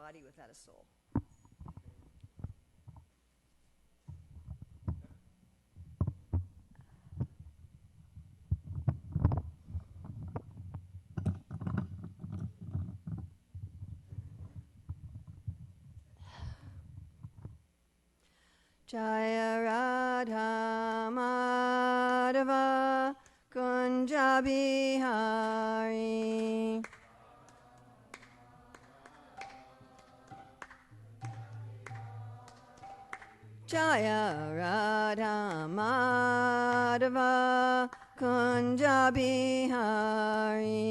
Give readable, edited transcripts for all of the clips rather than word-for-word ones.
body without a soul. Jaya Radha Madhava Kunja Bihari. Jaya Radha Madhava Kunja Bihari.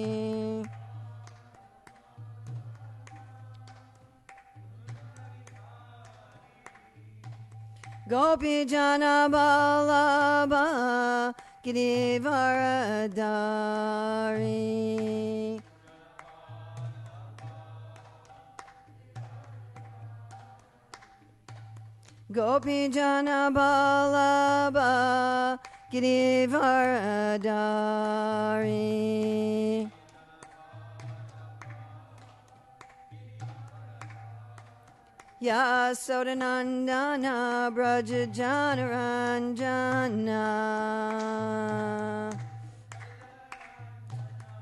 Gopi Jana Vallabha Girivaradari. Gopi Jana Vallabha Girivaradari. Yasodanandana Braja Janaranjana.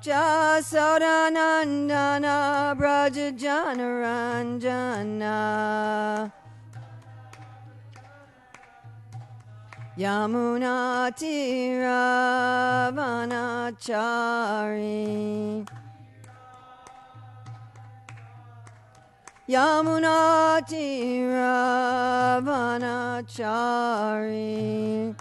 Jasodanandana Braja Janaranjana. Yamuna Tiravanachari. Yamuna Tiravanachari.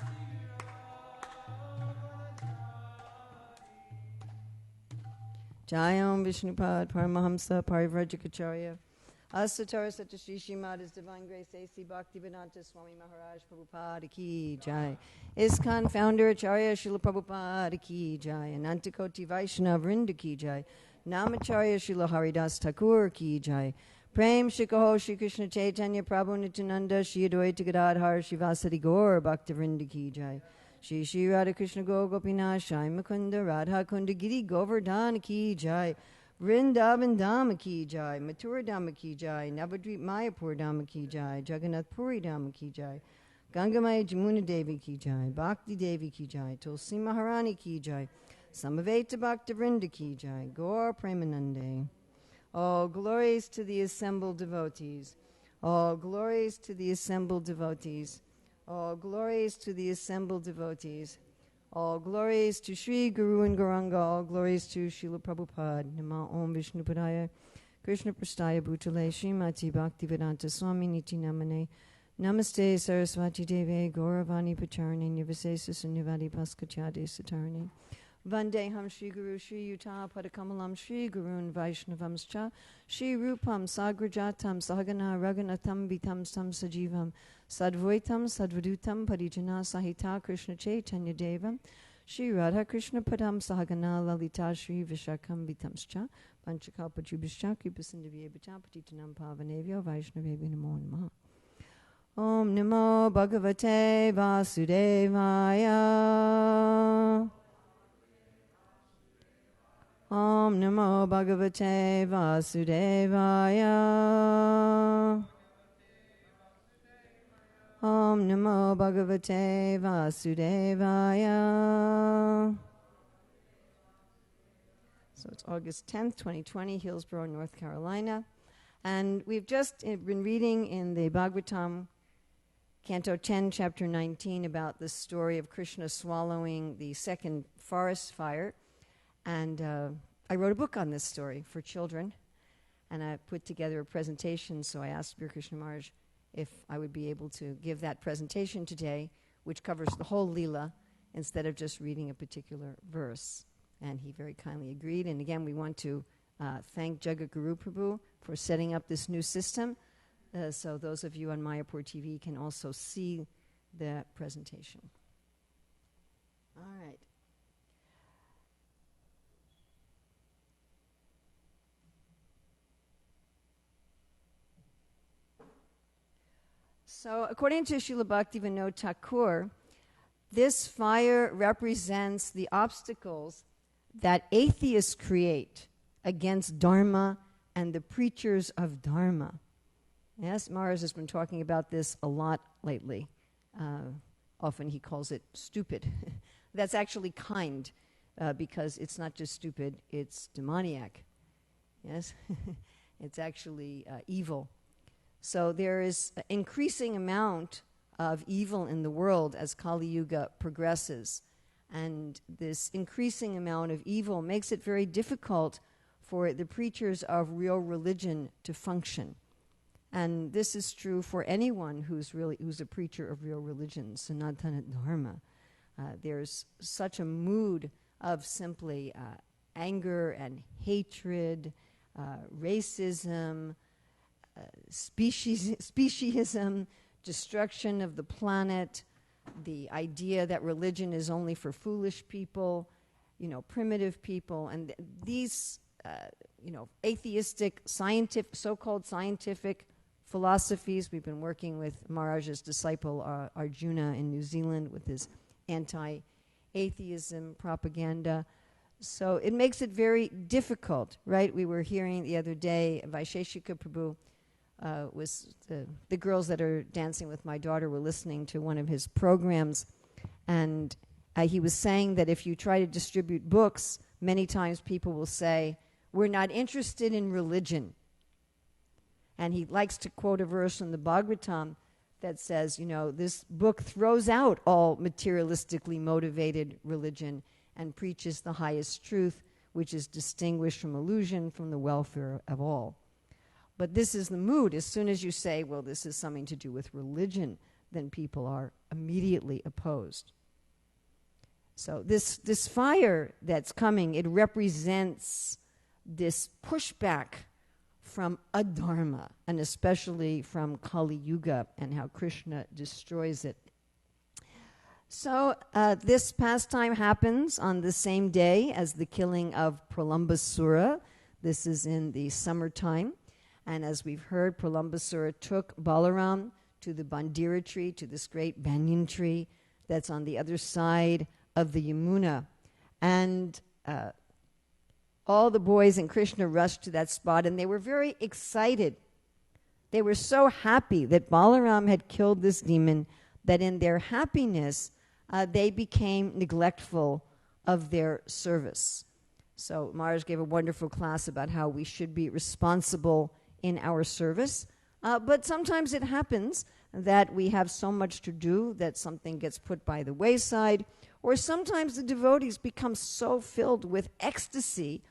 Jayam Vishnupad Paramahamsa Parivrajikacharya Asatara Satyashri Srimad His Divine Grace A.C. Bhaktivedanta Swami Maharaj Prabhupada Ki Jai. ISKCON Founder Acharya Srila Prabhupada Ki Jai. Anantakoti Vaishnava Vrinda Ki Jai. Namacharya Srila Haridas Thakur Ki Jai. Prem Shikaho Shri Krishna Chaitanya Prabhu Nityananda Shri Advaita Gadadhar Shivasati Gaur Bhaktivinoda Ki Jai. Shri Shri Radha Krishna Gopinath Shai Mukunda Radha Kunda Giri Govardhana Ki Jai. Vrindavan Dhama Ki Jai, Mathura Dhama Ki Jai, Navadvip Mayapur Dhama Ki Jai, Jagannath Puri Dhama Ki Jai, Gangamaya Jamuna Devi Ki Jai, Bhakti Devi Ki Jai, Tulsi Maharani Ki Jai, Samaveta Bhaktivinoda Ki Jai, Gaur Premanande. All glories to the assembled devotees. All glories to the assembled devotees. All glories to the assembled devotees. All glories to Sri Guru and Gauranga. All glories to Srila Prabhupada. Nama Om Vishnupadaya Krishna Prastaya Bhutale Srimati Bhaktivedanta Swami Niti Namane Namaste Saraswati Deve Gauravani Pacharane Nivasesa Sunyavadi Paskachade Satarane Vandeham Shri Guru Shri Yuta Padakamalam Shri Gurun Vaishnavamscha Shri Rupam Sagrajatam Sahagana Raganatham Vitam Sam Sajivam Sadvaitam Sadvadutam Parijana Sahita Krishna Chaitanya Devam Shri Radha Krishna Padam Sahagana Lalita Shri Vishakam Vitamscha Panchakalpachubhischa Kripasindhavye Bhattapatitanam Pavanevyo Vaishnavebhi Namo Namaha. Om Namo Bhagavate Vasudevaya. Om Namo Bhagavate Vasudevaya. Om Namo Bhagavate Vasudevaya. So it's August 10th, 2020, Hillsborough, North Carolina. And we've just been reading in the Bhagavatam, Canto 10, Chapter 19, about the story of Krishna swallowing the second forest fire. And I wrote a book on this story for children, and I put together a presentation, so I asked Bir Krishna Maharaj if I would be able to give that presentation today, which covers the whole Leela, instead of just reading a particular verse. And he very kindly agreed. And again, we want to thank Jagat Guru Prabhu for setting up this new system, so those of you on Mayapur TV can also see the presentation. All right. So according to Srila Bhaktivinoda Thakur, this fire represents the obstacles that atheists create against dharma and the preachers of Dharma. Yes, Maharaj has been talking about this a lot lately. Often he calls it stupid. That's actually kind, because it's not just stupid, it's demoniac. Yes, it's actually evil. So there is an increasing amount of evil in the world as Kali Yuga progresses. And this increasing amount of evil makes it very difficult for the preachers of real religion to function. And this is true for anyone who's a preacher of real religion, Sanatana Dharma. There's such a mood of simply anger and hatred, racism, speciesism, destruction of the planet, the idea that religion is only for foolish people, primitive people, and these, atheistic, so-called scientific philosophies. We've been working with Maharaj's disciple Arjuna in New Zealand with his anti-atheism propaganda. So it makes it very difficult, right? We were hearing the other day, Vaisheshika Prabhu was the girls that are dancing with my daughter were listening to one of his programs, and he was saying that if you try to distribute books, many times people will say, we're not interested in religion. And he likes to quote a verse in the Bhagavatam that says, this book throws out all materialistically motivated religion and preaches the highest truth, which is distinguished from illusion, from the welfare of all. But this is the mood. As soon as you say, well, this is something to do with religion, then people are immediately opposed. So this fire that's coming, it represents this pushback from adharma, and especially from Kali Yuga and how Krishna destroys it. So this pastime happens on the same day as the killing of Pralambasura. This is in the summertime. And as we've heard, Pralambasura took Balaram to the Bandira tree, to this great banyan tree that's on the other side of the Yamuna. And all the boys and Krishna rushed to that spot, and they were very excited. They were so happy that Balaram had killed this demon that in their happiness, they became neglectful of their service. So Maharaj gave a wonderful class about how we should be responsible in our service. But sometimes it happens that we have so much to do that something gets put by the wayside, or sometimes the devotees become so filled with ecstasy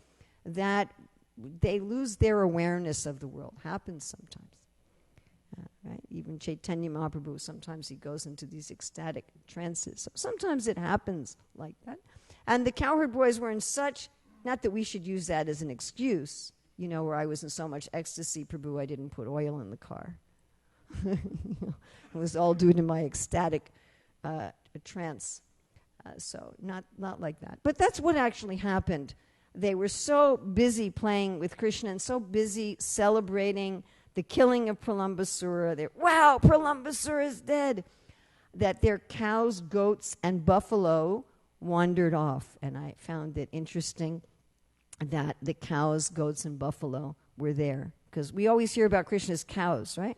that they lose their awareness of the world. Happens sometimes. Right? Even Chaitanya Mahaprabhu, sometimes he goes into these ecstatic trances. So sometimes it happens like that. And the cowherd boys were in such, not that we should use that as an excuse, where I was in so much ecstasy, Prabhu, I didn't put oil in the car. It was all due to my ecstatic trance. So not like that. But that's what actually happened. They were so busy playing with Krishna and so busy celebrating the killing of Pralambasura. Wow, Pralambasura is dead. That their cows, goats, and buffalo wandered off. And I found it interesting that the cows, goats, and buffalo were there. Because we always hear about Krishna's cows, right?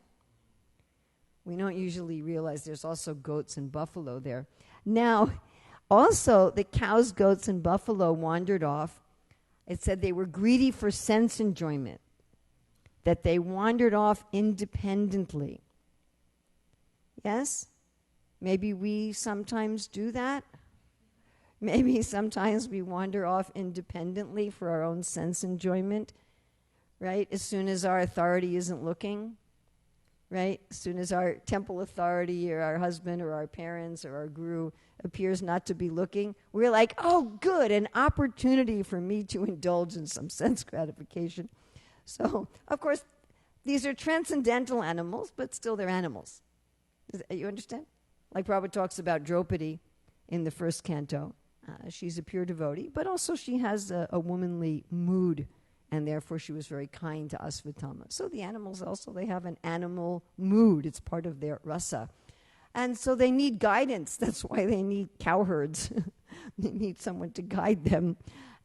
We don't usually realize there's also goats and buffalo there. Now, also, the cows, goats, and buffalo wandered off. It said they were greedy for sense enjoyment, that they wandered off independently. Yes? Maybe we sometimes do that. Maybe sometimes we wander off independently for our own sense enjoyment, right? As soon as our authority isn't looking, right? As soon as our temple authority or our husband or our parents or our guru appears not to be looking, we're like, oh, good, an opportunity for me to indulge in some sense gratification. So, of course, these are transcendental animals, but still they're animals. You understand? Like Prabhupada talks about Draupadi in the first canto. She's a pure devotee, but also she has a womanly mood, and therefore she was very kind to Asvatthama. So the animals also, they have an animal mood. It's part of their rasa. And so they need guidance. That's why they need cowherds They need someone to guide them.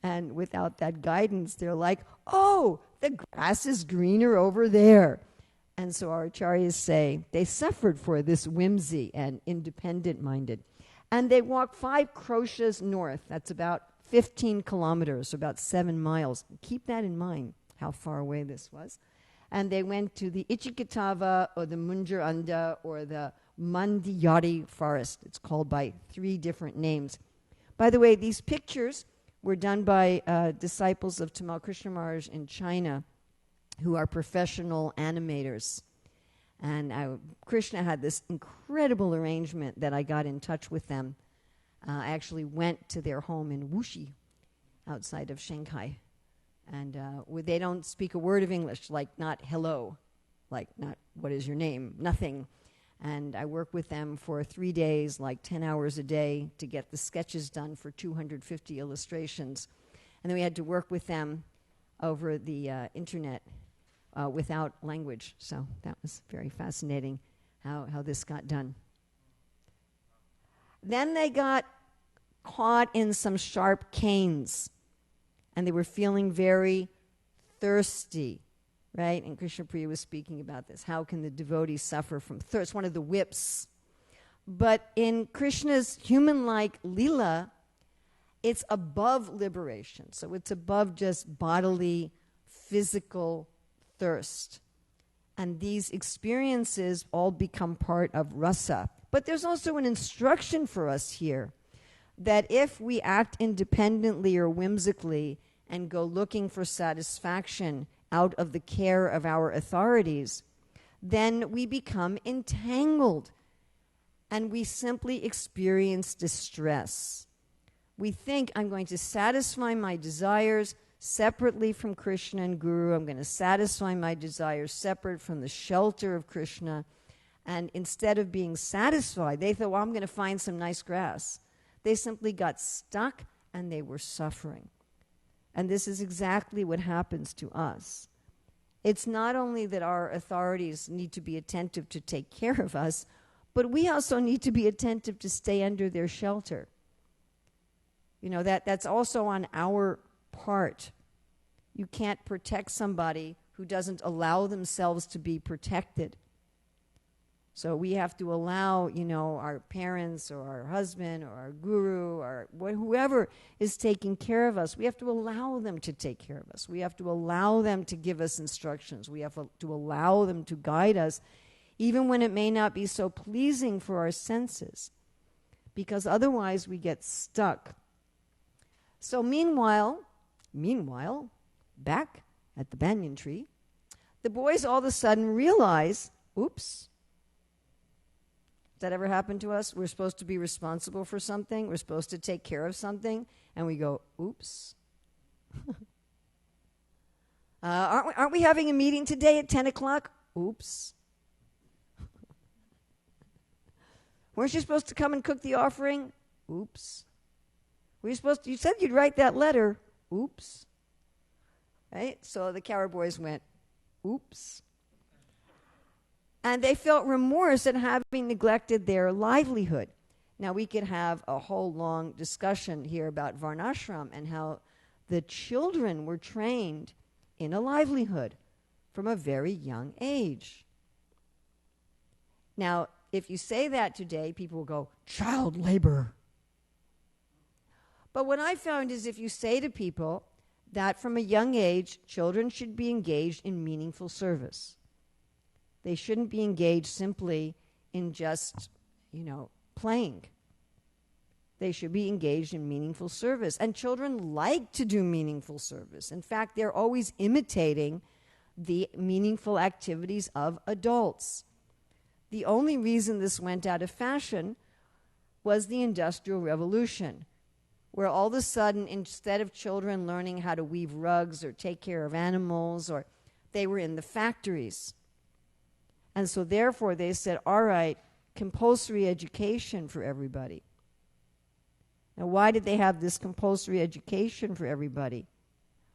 And without that guidance, they're like, oh, the grass is greener over there. And so our acharyas say they suffered for this whimsy and independent-minded. And they walked 5 kroshas north. That's about 15 kilometers, about 7 miles. Keep that in mind, how far away this was. And they went to the Ichikatava or the Munjaranda or the Mandiyari forest. It's called by 3 different names. By the way, these pictures were done by disciples of Tamal Krishna Maharaj in China who are professional animators. And Krishna had this incredible arrangement that I got in touch with them. I actually went to their home in Wuxi, outside of Shanghai. And they don't speak a word of English, like not hello, like not what is your name, nothing. And I worked with them for 3 days, like 10 hours a day, to get the sketches done for 250 illustrations. And then we had to work with them over the internet without language. So that was very fascinating how this got done. Then they got caught in some sharp canes, and they were feeling very thirsty, right? And Krishna Priya was speaking about this. How can the devotee suffer from thirst? One of the whips. But in Krishna's human-like lila, it's above liberation. So it's above just bodily, physical thirst. And these experiences all become part of rasa. But there's also an instruction for us here that if we act independently or whimsically and go looking for satisfaction out of the care of our authorities, then we become entangled and we simply experience distress. We think, I'm going to satisfy my desires separately from Krishna and Guru. I'm going to satisfy my desires separate from the shelter of Krishna. And instead of being satisfied, they thought, well, I'm going to find some nice grass. They simply got stuck and they were suffering. And this is exactly what happens to us. It's not only that our authorities need to be attentive to take care of us, but we also need to be attentive to stay under their shelter. You know, that's also on our part. You can't protect somebody who doesn't allow themselves to be protected. So we have to allow, our parents or our husband or our guru or whoever is taking care of us, we have to allow them to take care of us. We have to allow them to give us instructions. We have to allow them to guide us, even when it may not be so pleasing for our senses, because otherwise we get stuck. So meanwhile, back at the banyan tree, the boys all of a sudden realize, oops, that ever happened to us? We're supposed to be responsible for something. We're supposed to take care of something. And we go, oops. Aren't we having a meeting today at 10 o'clock? Oops. Weren't you supposed to come and cook the offering? Oops. You said you'd write that letter. Oops. Right? So the Cowher boys went, oops. And they felt remorse at having neglected their livelihood. Now, we could have a whole long discussion here about Varnashram and how the children were trained in a livelihood from a very young age. Now, if you say that today, people will go, child labor. But what I found is if you say to people that from a young age, children should be engaged in meaningful service. They shouldn't be engaged simply in just, playing. They should be engaged in meaningful service. And children like to do meaningful service. In fact, they're always imitating the meaningful activities of adults. The only reason this went out of fashion was the Industrial Revolution, where all of a sudden, instead of children learning how to weave rugs or take care of animals, or they were in the factories. And so therefore they said, all right, compulsory education for everybody. Now, why did they have this compulsory education for everybody?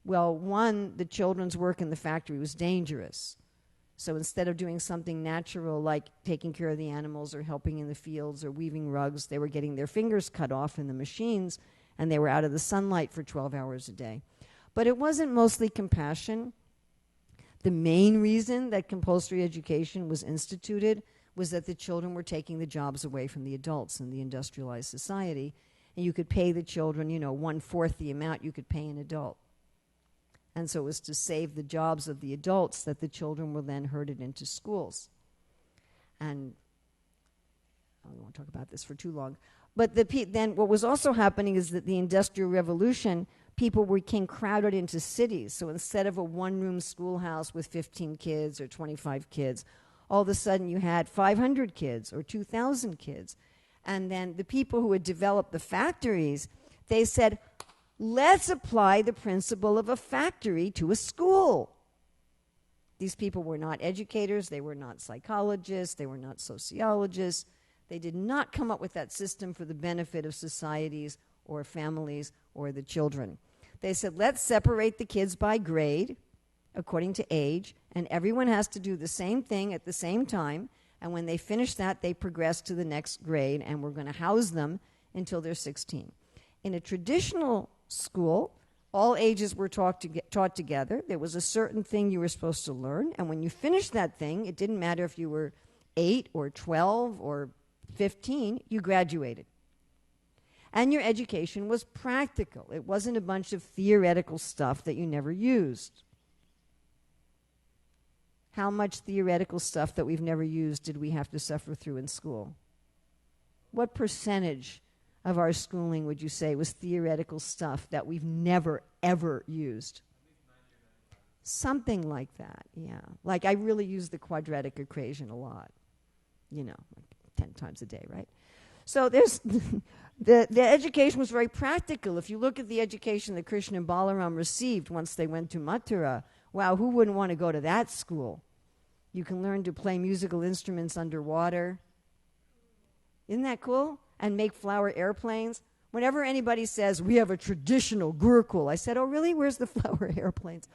Well, one, the children's work in the factory was dangerous. So instead of doing something natural like taking care of the animals or helping in the fields or weaving rugs, they were getting their fingers cut off in the machines, and they were out of the sunlight for 12 hours a day. But it wasn't mostly compassion. The main reason that compulsory education was instituted was that the children were taking the jobs away from the adults in the industrialized society, and you could pay the children, 1/4 the amount you could pay an adult. And so it was to save the jobs of the adults that the children were then herded into schools. And I don't want to talk about this for too long. But then what was also happening is that the Industrial Revolution, people became crowded into cities. So instead of a one-room schoolhouse with 15 kids or 25 kids, all of a sudden you had 500 kids or 2,000 kids. And then the people who had developed the factories, they said, let's apply the principle of a factory to a school. These people were not educators, they were not psychologists, they were not sociologists. They did not come up with that system for the benefit of societies or families or the children. They said, let's separate the kids by grade, according to age, and everyone has to do the same thing at the same time, and when they finish that, they progress to the next grade, and we're going to house them until they're 16. In a traditional school, all ages were taught together. There was a certain thing you were supposed to learn, and when you finished that thing, it didn't matter if you were 8 or 12 or 15, you graduated. And your education was practical. It wasn't a bunch of theoretical stuff that you never used. How much theoretical stuff that we've never used did we have to suffer through in school? What percentage of our schooling would you say was theoretical stuff that we've never, ever used? Something like that, yeah. Like I really use the quadratic equation a lot, like 10 times a day, right? So there's the education was very practical. If you look at the education that Krishna and Balaram received once they went to Mathura, wow, who wouldn't want to go to that school? You can learn to play musical instruments underwater. Isn't that cool? And make flower airplanes. Whenever anybody says, we have a traditional Gurukul, I said, oh, really? Where's the flower airplanes?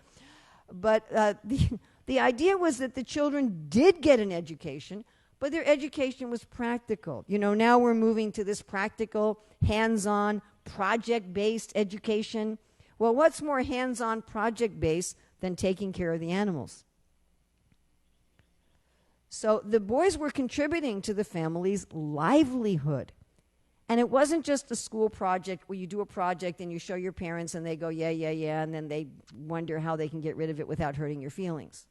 But the idea was that the children did get an education, but their education was practical. Now we're moving to this practical, hands-on, project-based education. Well, what's more hands-on, project-based than taking care of the animals? So the boys were contributing to the family's livelihood. And it wasn't just a school project where you do a project and you show your parents and they go, yeah, and then they wonder how they can get rid of it without hurting your feelings.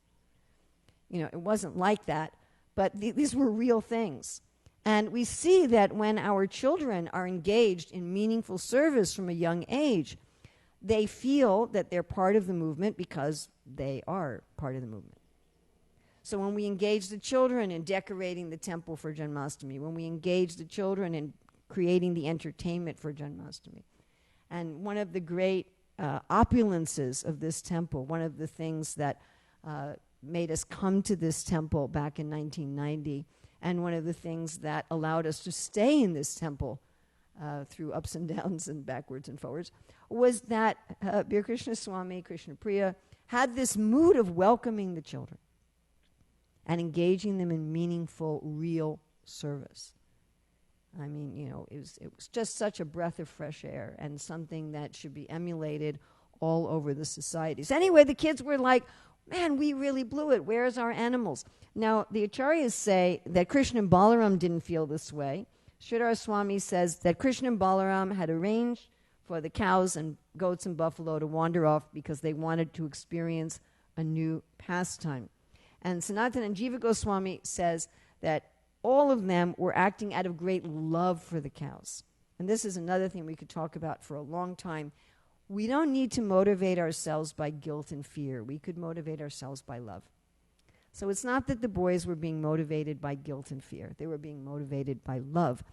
It wasn't like that, but these were real things. And we see that when our children are engaged in meaningful service from a young age, they feel that they're part of the movement because they are part of the movement. So when we engage the children in decorating the temple for Janmashtami, when we engage the children in creating the entertainment for Janmashtami, and one of the great opulences of this temple, one of the things that made us come to this temple back in 1990, and one of the things that allowed us to stay in this temple through ups and downs and backwards and forwards, was that Bir Krishna Swami, Krishna Priya, had this mood of welcoming the children and engaging them in meaningful, real service. I mean, it was just such a breath of fresh air and something that should be emulated all over the societies. Anyway, the kids were like, man, we really blew it. Where's our animals? Now, the Acharyas say that Krishna and Balaram didn't feel this way. Sridhar Swami says that Krishna and Balaram had arranged for the cows and goats and buffalo to wander off because they wanted to experience a new pastime. And Sanatana and Jiva Goswami says that all of them were acting out of great love for the cows. And this is another thing we could talk about for a long time. We don't need to motivate ourselves by guilt and fear. We could motivate ourselves by love. So it's not that the boys were being motivated by guilt and fear. They were being motivated by love.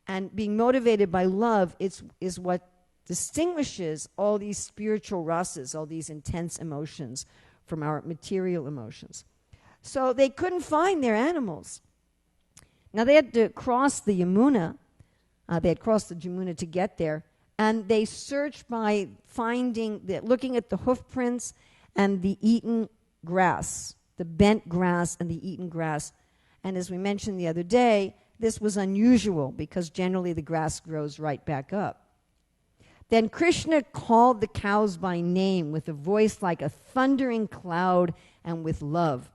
And being motivated by love is what distinguishes all these spiritual rasas, all these intense emotions from our material emotions. So they couldn't find their animals. Now they had to cross the Yamuna. They had crossed the Yamuna to get there. And they searched by looking at the hoof prints and the eaten grass, the bent grass and the eaten grass. And as we mentioned the other day, this was unusual because generally the grass grows right back up. Then Krishna called the cows by name with a voice like a thundering cloud and with love.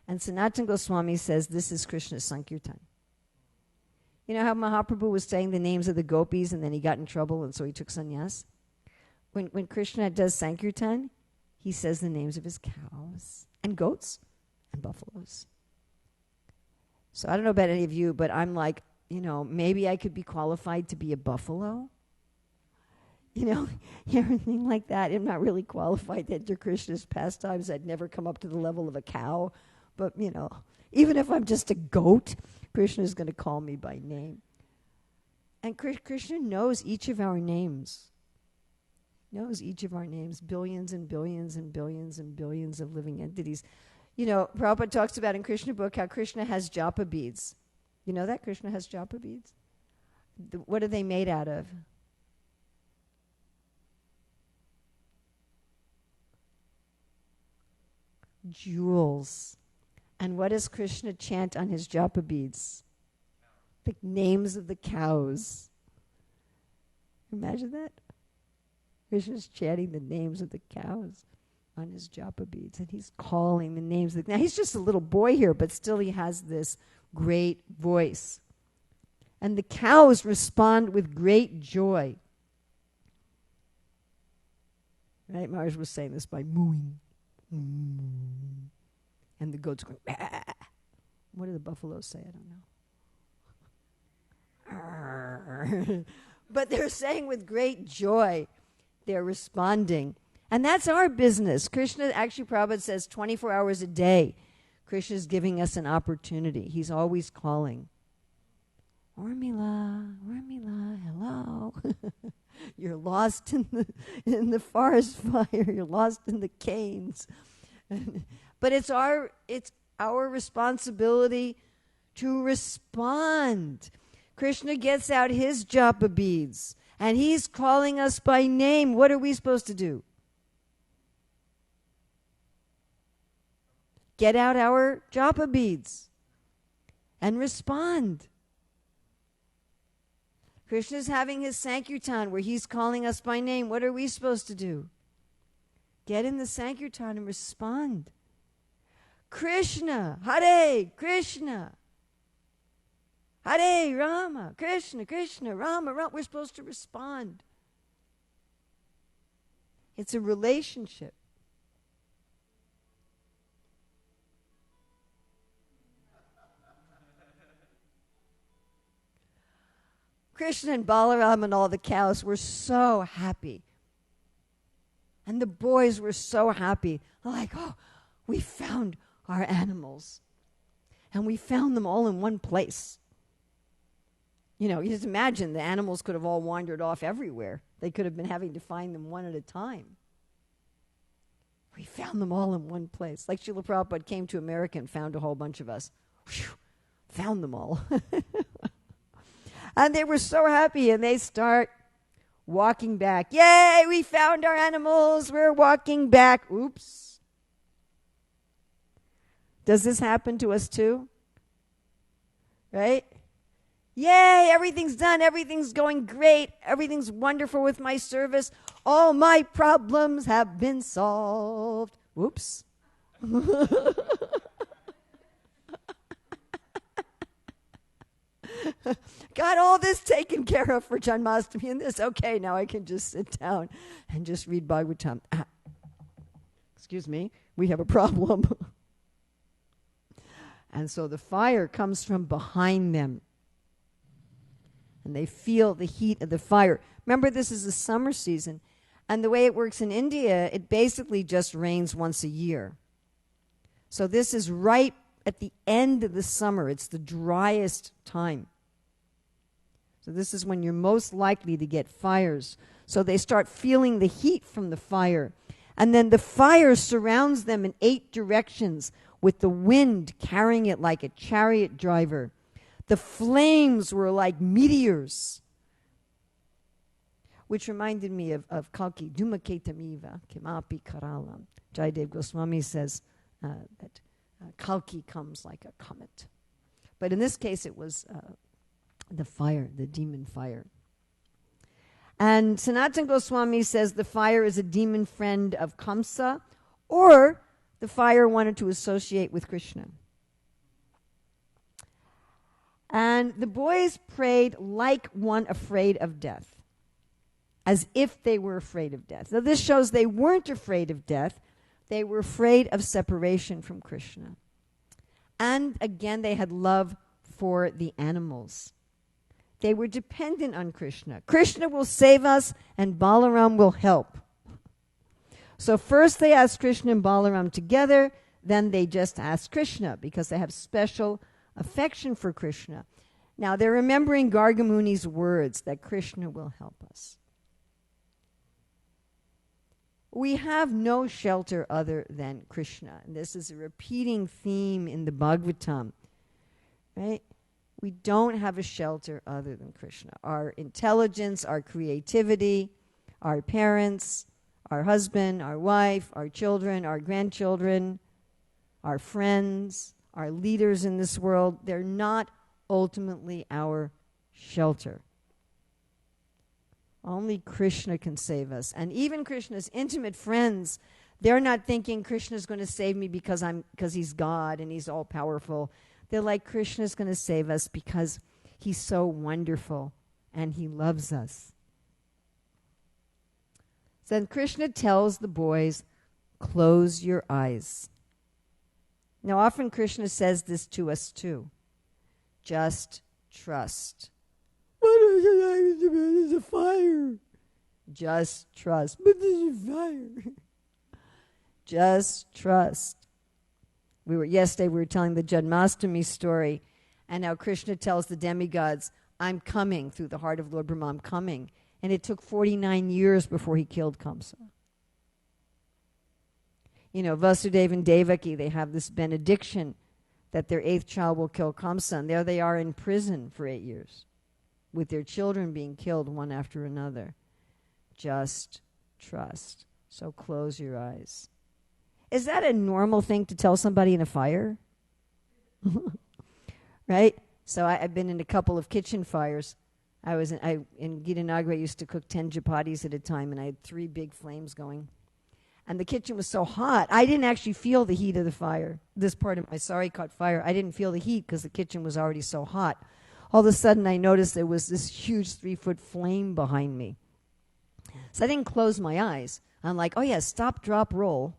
And Sanatana Goswami says this is Krishna's Sankirtan. You know how Mahaprabhu was saying the names of the gopis and then he got in trouble and so he took sannyas? When Krishna does Sankirtan, he says the names of his cows and goats and buffaloes. So I don't know about any of you, but I'm like, maybe I could be qualified to be a buffalo. Everything like that. I'm not really qualified to enter Krishna's pastimes. I'd never come up to the level of a cow. But, even if I'm just a goat, Krishna's going to call me by name. And Krishna knows each of our names. Knows each of our names. Billions and billions and billions and billions of living entities. Prabhupada talks about in Krishna book how Krishna has japa beads. You know that? Krishna has japa beads? What are they made out of? Jewels. And what does Krishna chant on his japa beads? The names of the cows. Imagine that. Krishna's chanting the names of the cows on his japa beads, and he's calling the names of now he's just a little boy here, but still he has this great voice. And the cows respond with great joy. Right? Maharaj was saying this by mooing. And the goats going, bah. What do the buffaloes say? I don't know. But they're saying with great joy, they're responding. And that's our business. Krishna, actually Prabhupada says 24 hours a day, Krishna's giving us an opportunity. He's always calling. Urmila, hello. You're lost in the forest fire. You're lost in the canes. But it's our responsibility to respond. Krishna gets out his japa beads, and he's calling us by name. What are we supposed to do? Get out our japa beads and respond. Krishna's having his Sankirtan where he's calling us by name. What are we supposed to do? Get in the Sankirtan and respond. Krishna, Hare Krishna. Hare Rama, Krishna, Krishna, Rama, Rama. We're supposed to respond. It's a relationship. Krishna and Balaram and all the cows were so happy. And the boys were so happy. They're like, oh, we found our animals. And we found them all in one place. You just imagine the animals could have all wandered off everywhere. They could have been having to find them one at a time. We found them all in one place. Like Srila Prabhupada came to America and found a whole bunch of us. Whew, found them all. And they were so happy, and they start walking back. Yay, we found our animals. We're walking back. Oops. Does this happen to us too? Right? Yay, everything's done. Everything's going great. Everything's wonderful with my service. All my problems have been solved. Whoops. Got all this taken care of for Janmashtami and this. Okay, now I can just sit down and just read Bhagavatam. Excuse me, we have a problem. And so the fire comes from behind them. And they feel the heat of the fire. Remember, this is the summer season. And the way it works in India, it basically just rains once a year. So this is right at the end of the summer. It's the driest time. So this is when you're most likely to get fires. So they start feeling the heat from the fire. And then the fire surrounds them in 8 directions with the wind carrying it like a chariot driver. The flames were like meteors, which reminded me of Kalki, Dhumaketamiva, Kimapi Karalam. Jayadev Goswami says that Kalki comes like a comet. But in this case, it was the fire, the demon fire. And Sanatana Goswami says the fire is a demon friend of Kamsa, or the fire wanted to associate with Krishna. And the boys prayed like one afraid of death, as if they were afraid of death. Now this shows they weren't afraid of death. They were afraid of separation from Krishna. And again, they had love for the animals. They were dependent on Krishna. Krishna will save us and Balaram will help. So first they asked Krishna and Balaram together, then they just asked Krishna because they have special affection for Krishna. Now they're remembering Gargamuni's words that Krishna will help us. We have no shelter other than Krishna. And this is a repeating theme in the Bhagavatam, right? We don't have a shelter other than Krishna. Our intelligence, our creativity, our parents, our husband, our wife, our children, our grandchildren, our friends, our leaders in this world, they're not ultimately our shelter. Only Krishna can save us. And even Krishna's intimate friends, they're not thinking Krishna's going to save me because he's God and he's all powerful. They're like, Krishna's going to save us because he's so wonderful and he loves us. So then Krishna tells the boys, close your eyes. Now often Krishna says this to us too. Just trust. But there's a fire. Just trust. But there's a fire. Just trust. Yesterday we were telling the Janmashtami story, and now Krishna tells the demigods, I'm coming through the heart of Lord Brahma, I'm coming. And it took 49 years before he killed Kamsa. You know, Vasudeva and Devaki, they have this benediction that their 8th child will kill Kamsa, and there they are in prison for 8 years, with their children being killed one after another. Just trust. So close your eyes. Is that a normal thing to tell somebody in a fire? Right? So I've been in a couple of kitchen fires. In Gita Nagar, I used to cook 10 chapatis at a time, and I had 3 big flames going. And the kitchen was so hot, I didn't actually feel the heat of the fire. This part of my sari caught fire. I didn't feel the heat because the kitchen was already so hot. All of a sudden, I noticed there was this huge 3-foot flame behind me. So I didn't close my eyes. I'm like, oh yeah, stop, drop, roll.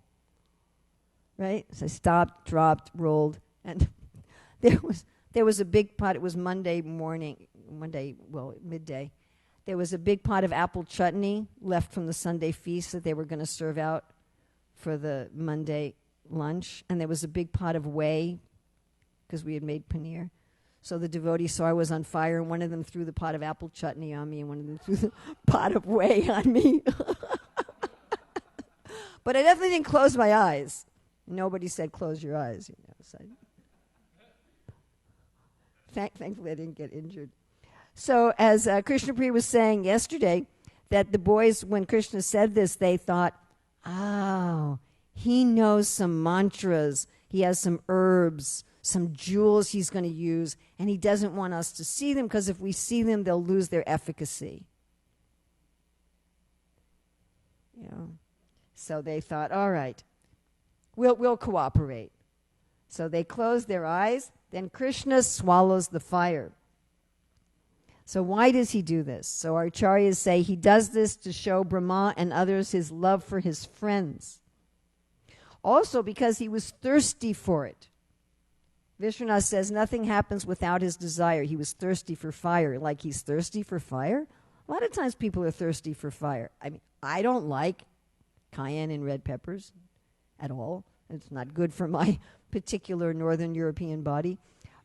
Right? So I stopped, dropped, rolled, and there was a big pot. It was midday. There was a big pot of apple chutney left from the Sunday feast that they were going to serve out for the Monday lunch, and there was a big pot of whey because we had made paneer. So the devotees saw I was on fire, and one of them threw the pot of apple chutney on me, and one of them threw the pot of whey on me. But I definitely didn't close my eyes. Nobody said, close your eyes. You know, so thankfully, I didn't get injured. So as Krishna Priya was saying yesterday, that the boys, when Krishna said this, they thought, oh, he knows some mantras. He has some herbs, some jewels he's going to use, and he doesn't want us to see them because if we see them, they'll lose their efficacy. You know, so they thought, all right, we'll cooperate. So they closed their eyes. Then Krishna swallows the fire. So why does he do this? So our acharyas say he does this to show Brahma and others his love for his friends. Also because he was thirsty for it. Vishwanath says nothing happens without his desire. He was thirsty for fire. Like he's thirsty for fire? A lot of times people are thirsty for fire. I mean, I don't like cayenne and red peppers at all. It's not good for my particular Northern European body.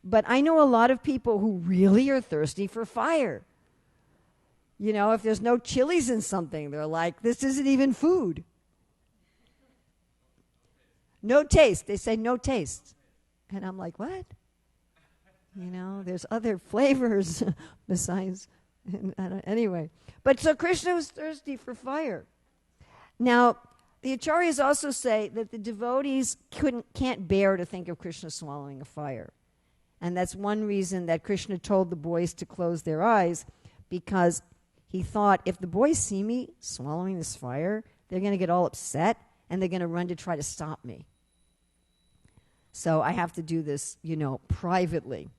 But I know a lot of people who really are thirsty for fire. You know, if there's no chilies in something, they're like, this isn't even food. No taste. They say no taste. And I'm like, what? You know, there's other flavors besides. Anyway. But so Krishna was thirsty for fire. Now, the acharyas also say that the devotees can't bear to think of Krishna swallowing a fire. And that's one reason that Krishna told the boys to close their eyes, because he thought, if the boys see me swallowing this fire, they're going to get all upset and they're going to run to try to stop me. So I have to do this, privately.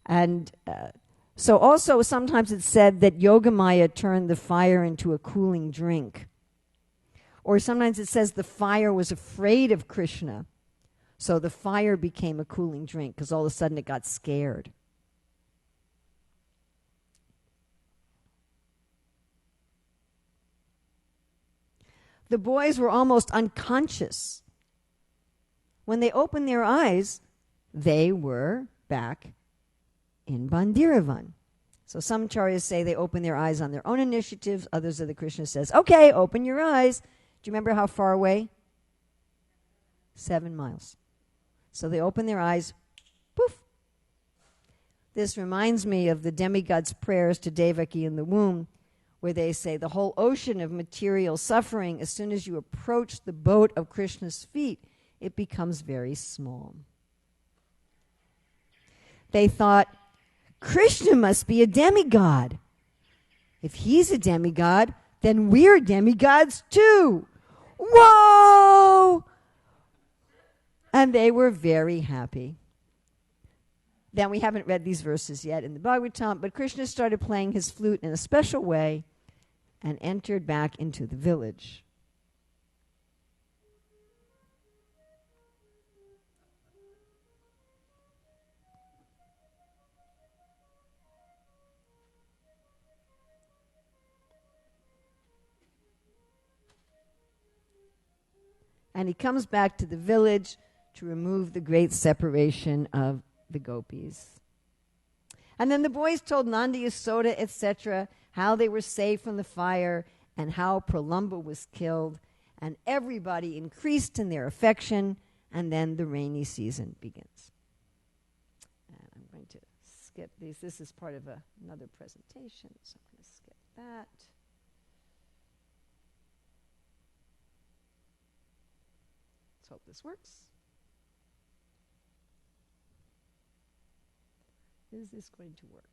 And so also sometimes it's said that Yogamaya turned the fire into a cooling drink. Or sometimes it says the fire was afraid of Krishna. So the fire became a cooling drink because all of a sudden it got scared. The boys were almost unconscious. When they opened their eyes, they were back in Bandiravan. So some acharyas say they open their eyes on their own initiative. Others of the Krishna says, okay, open your eyes. Do you remember how far away? 7 miles. So they open their eyes, poof. This reminds me of the demigod's prayers to Devaki in the womb, where they say the whole ocean of material suffering, as soon as you approach the boat of Krishna's feet, it becomes very small. They thought, Krishna must be a demigod. If he's a demigod, then we're demigods too. Whoa! And they were very happy. Then we haven't read these verses yet in the Bhagavatam, but Krishna started playing his flute in a special way and entered back into the village. And he comes back to the village to remove the great separation of the gopis. And then the boys told Nanda, Yasoda, etc., how they were saved from the fire and how Pralamba was killed. And everybody increased in their affection, and then the rainy season begins. And I'm going to skip these. This is part of another presentation, so I'm going to skip that. Let's hope this works. Is this going to work?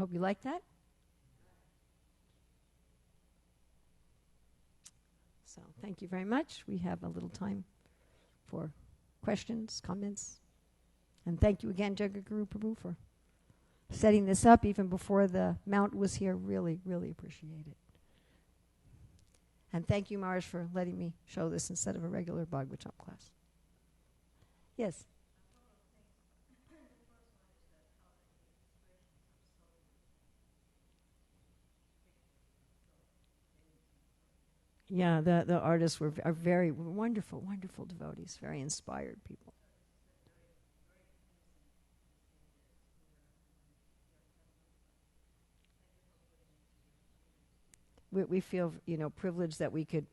hope you like that. So thank you very much. We have a little time for questions, comments. And thank you again, Jagaguru Prabhu, for setting this up even before the mount was here. Really, really appreciate it. And thank you, Maharaj, for letting me show this instead of a regular Bhagavatam class. Yes? Yeah, the artists are very wonderful, wonderful devotees, very inspired people. We feel, privileged that we could,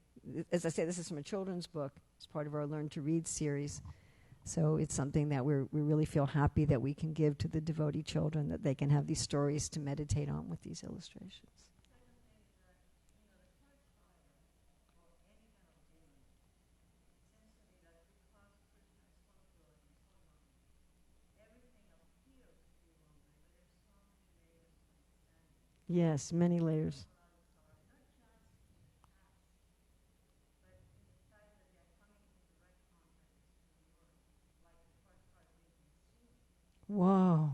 as I say, this is from a children's book. It's part of our Learn to Read series. So it's something that we really feel happy that we can give to the devotee children, that they can have these stories to meditate on with these illustrations. Yes, many layers. Whoa.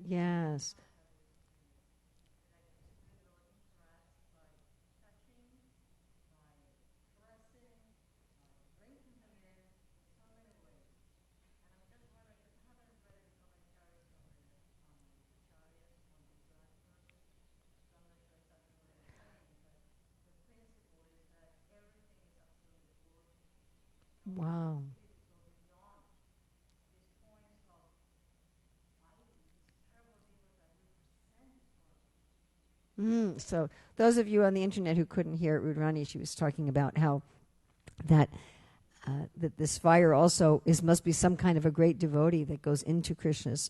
Yes. Wow. So those of you on the internet who couldn't hear Rudrani, she was talking about how that this fire also must be some kind of a great devotee that goes into Krishna's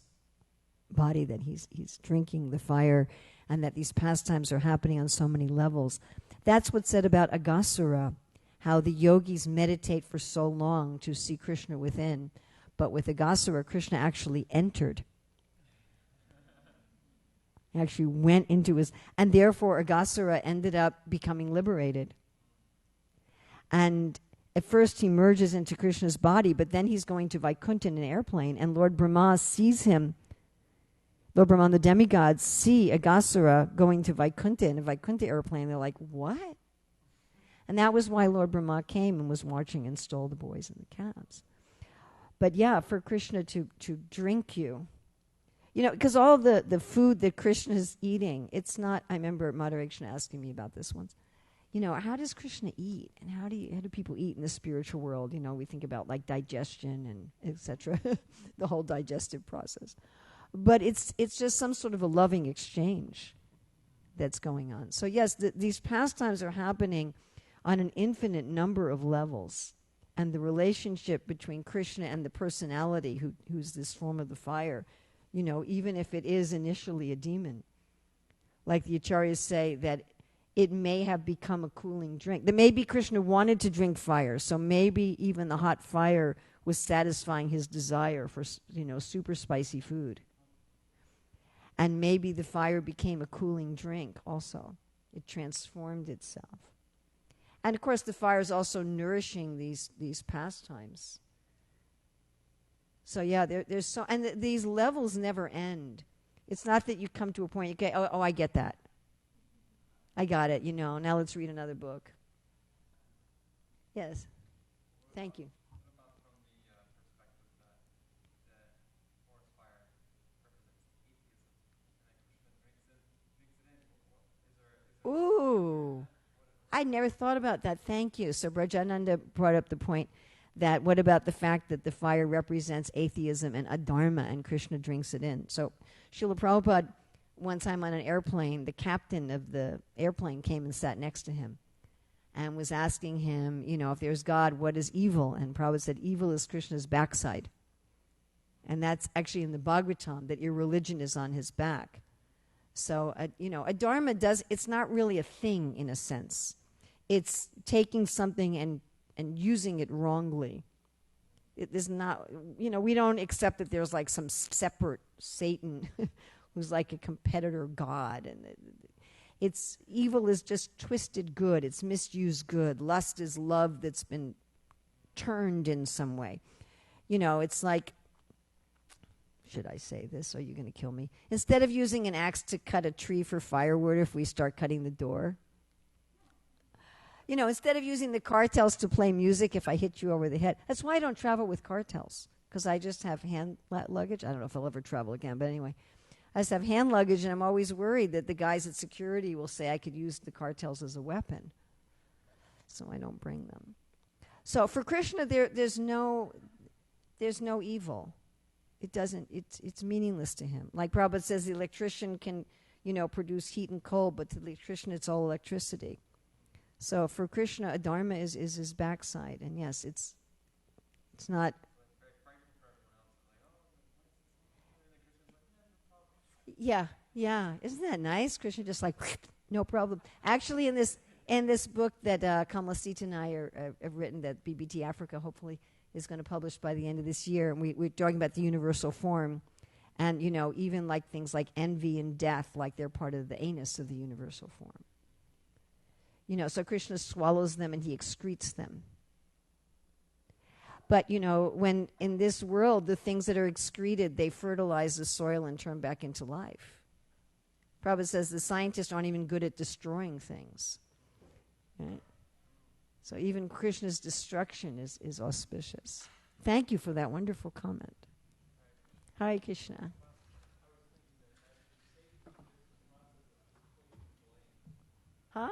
body, that he's drinking the fire, and that these pastimes are happening on so many levels. That's what's said about Aghasura, how the yogis meditate for so long to see Krishna within, but with Aghasura, Krishna actually entered. He actually went into his, and therefore Aghasura ended up becoming liberated. And at first he merges into Krishna's body, but then he's going to Vaikuntha in an airplane, and Lord Brahma sees him. Lord Brahma and the demigods see Aghasura going to Vaikuntha in a Vaikuntha airplane. They're like, what? And that was why Lord Brahma came and was watching and stole the boys and the calves. But yeah, for Krishna to drink you, because all the food that Krishna is eating, it's not, I remember Madhura Krishna asking me about this once. How does Krishna eat? And how do people eat in the spiritual world? We think about like digestion and etc., the whole digestive process. But it's just some sort of a loving exchange that's going on. So yes, these pastimes are happening on an infinite number of levels. And the relationship between Krishna and the personality who's this form of the fire, even if it is initially a demon. Like the acharyas say that it may have become a cooling drink. That maybe Krishna wanted to drink fire, so maybe even the hot fire was satisfying his desire for, super spicy food. And maybe the fire became a cooling drink also. It transformed itself. And of course the fire is also nourishing these pastimes. So yeah, there's so, and these levels never end. It's not that you come to a point, okay, oh I get that. I got it, now let's read another book. Yes. Thank you. Ooh, I never thought about that. Thank you. So Brajananda brought up the point that what about the fact that the fire represents atheism and adharma and Krishna drinks it in? So Srila Prabhupada, one time on an airplane, the captain of the airplane came and sat next to him and was asking him, if there's God, what is evil? And Prabhupada said, evil is Krishna's backside. And that's actually in the Bhagavatam, that irreligion is on his back. So, a dharma it's not really a thing in a sense. It's taking something and using it wrongly. It is not, we don't accept that there's like some separate Satan who's like a competitor god. And it's evil is just twisted good. It's misused good. Lust is love that's been turned in some way. It's like, should I say this? Are you going to kill me? Instead of using an axe to cut a tree for firewood, if we start cutting the door. Instead of using the cartels to play music if I hit you over the head. That's why I don't travel with cartels, because I just have hand luggage. I don't know if I'll ever travel again, but anyway. I just have hand luggage, and I'm always worried that the guys at security will say I could use the cartels as a weapon. So I don't bring them. So for Krishna, there's no evil. It's meaningless to him. Like Prabhupada says, the electrician can, produce heat and cold, but to the electrician, it's all electricity. So for Krishna, a dharma is his backside. And yes, it's not... Yeah. Isn't that nice? Krishna just like, no problem. Actually, in this book that Kamalasita and I have written, that BBT Africa hopefully is going to publish by the end of this year, and we're talking about the universal form. And, even like things like envy and death, like they're part of the anus of the universal form. So Krishna swallows them and he excretes them. But, when in this world, the things that are excreted, they fertilize the soil and turn back into life. Prabhupada says the scientists aren't even good at destroying things. Right? So even Krishna's destruction is auspicious. Thank you for that wonderful comment. Hare Krishna. Huh?